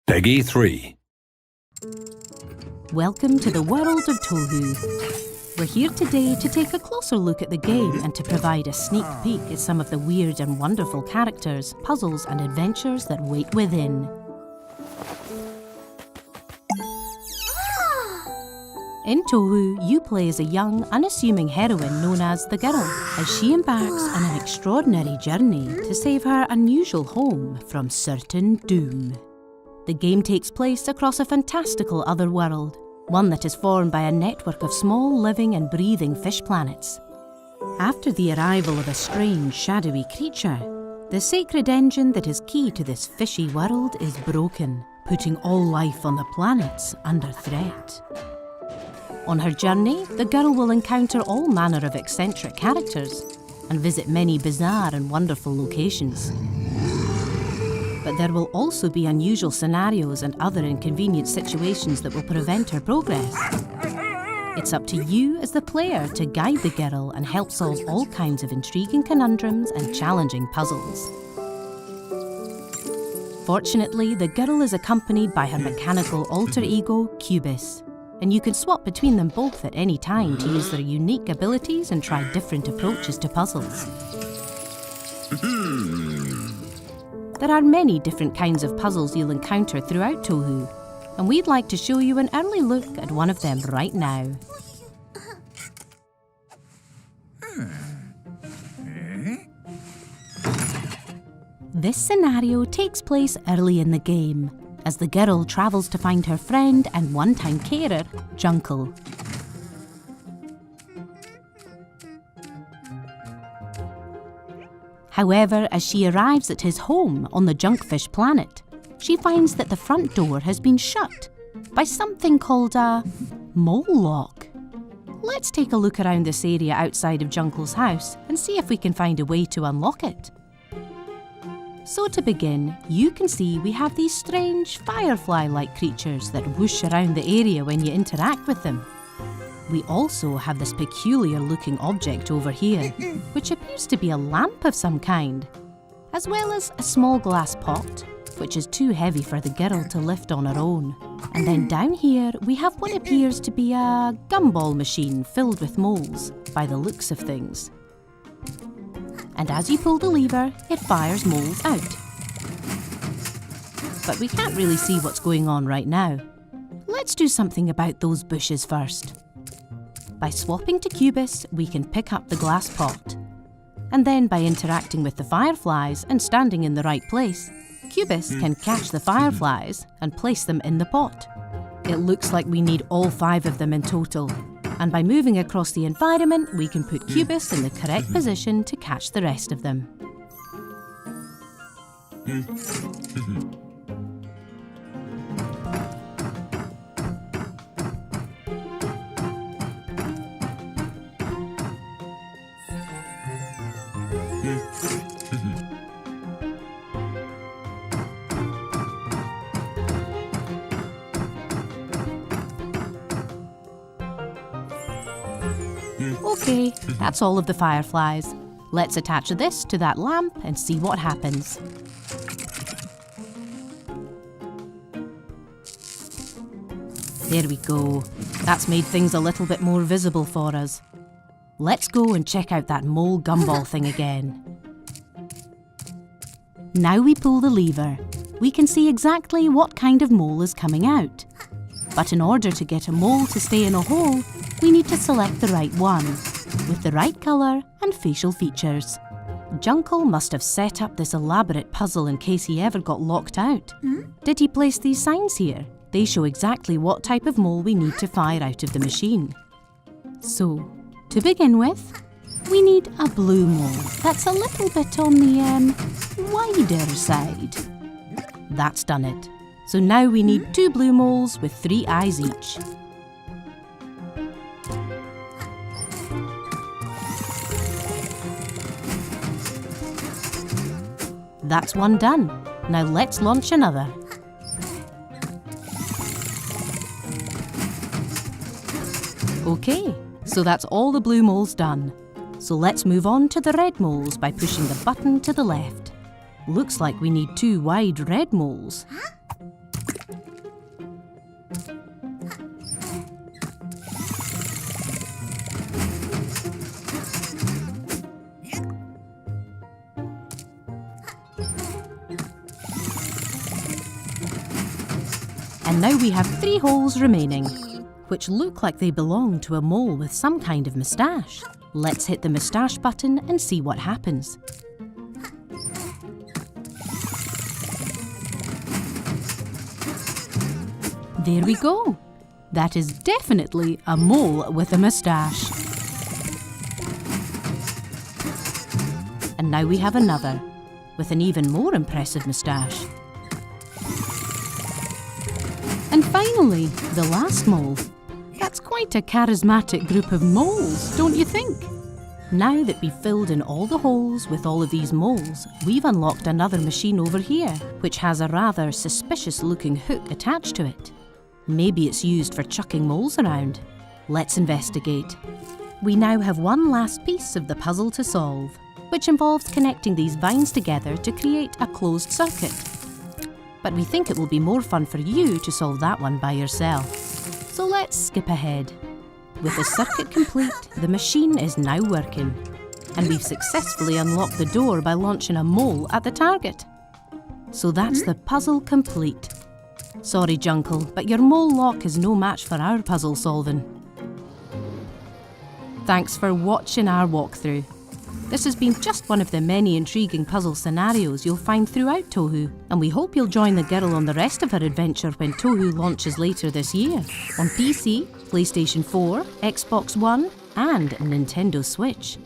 Peggy 3. Welcome to the world of TOHU. We're here today to take a closer look at the game and to provide a sneak peek at some of the weird and wonderful characters, puzzles and adventures that wait within. In TOHU, you play as a young, unassuming heroine known as the Girl, as she embarks on an extraordinary journey to save her unusual home from certain doom. The game takes place across a fantastical other world, one that is formed by a network of small living and breathing fish planets. After the arrival of a strange, shadowy creature, the sacred engine that is key to this fishy world is broken, putting all life on the planets under threat. On her journey, the girl will encounter all manner of eccentric characters and visit many bizarre and wonderful locations. But there will also be unusual scenarios and other inconvenient situations that will prevent her progress. It's up to you as the player to guide the girl and help solve all kinds of intriguing conundrums and challenging puzzles. Fortunately, the girl is accompanied by her mechanical alter ego, Cubis, and you can swap between them both at any time to use their unique abilities and try different approaches to puzzles. There are many different kinds of puzzles you'll encounter throughout TOHU, and we'd like to show you an early look at one of them right now. This scenario takes place early in the game, as the girl travels to find her friend and one-time carer, Juncle. However, as she arrives at his home on the junkfish planet, she finds that the front door has been shut by something called a mole lock. Let's take a look around this area outside of Juncle's house and see if we can find a way to unlock it. So to begin, you can see we have these strange firefly-like creatures that whoosh around the area when you interact with them. We also have this peculiar-looking object over here, which appears to be a lamp of some kind, as well as a small glass pot, which is too heavy for the girl to lift on her own. And then down here, we have what appears to be a gumball machine filled with moles, by the looks of things. And as you pull the lever, it fires moles out. But we can't really see what's going on right now. Let's do something about those bushes first. By swapping to Cubis, we can pick up the glass pot. And then by interacting with the fireflies and standing in the right place, Cubis can catch the fireflies and place them in the pot. It looks like we need all 5 of them in total. And by moving across the environment, we can put Cubis in the correct position to catch the rest of them. Okay, that's all of the fireflies. Let's attach this to that lamp and see what happens. There we go. That's made things a little bit more visible for us. Let's go and check out that mole gumball thing again. Now we pull the lever. We can see exactly what kind of mole is coming out. But in order to get a mole to stay in a hole, we need to select the right one, with the right colour and facial features. Juncle must have set up this elaborate puzzle in case he ever got locked out. Did he place these signs here? They show exactly what type of mole we need to fire out of the machine. So, to begin with, we need a blue mole that's a little bit on the wider side. That's done it. So now we need 2 blue moles with 3 eyes each. That's one done. Now let's launch another. Okay, so that's all the blue moles done. So let's move on to the red moles by pushing the button to the left. Looks like we need 2 wide red moles. And now we have 3 holes remaining, which look like they belong to a mole with some kind of moustache. Let's hit the moustache button and see what happens. There we go. That is definitely a mole with a moustache. And now we have another, with an even more impressive moustache. And finally, the last mole. That's quite a charismatic group of moles, don't you think? Now that we've filled in all the holes with all of these moles, we've unlocked another machine over here, which has a rather suspicious-looking hook attached to it. Maybe it's used for chucking moles around. Let's investigate. We now have one last piece of the puzzle to solve, which involves connecting these vines together to create a closed circuit. But we think it will be more fun for you to solve that one by yourself. So let's skip ahead. With the circuit complete, the machine is now working, and we've successfully unlocked the door by launching a mole at the target. So that's the puzzle complete. Sorry, Junkle, but your mole lock is no match for our puzzle solving. Thanks for watching our walkthrough. This has been just one of the many intriguing puzzle scenarios you'll find throughout TOHU, and we hope you'll join the girl on the rest of her adventure when TOHU launches later this year on PC, PlayStation 4, Xbox One and Nintendo Switch.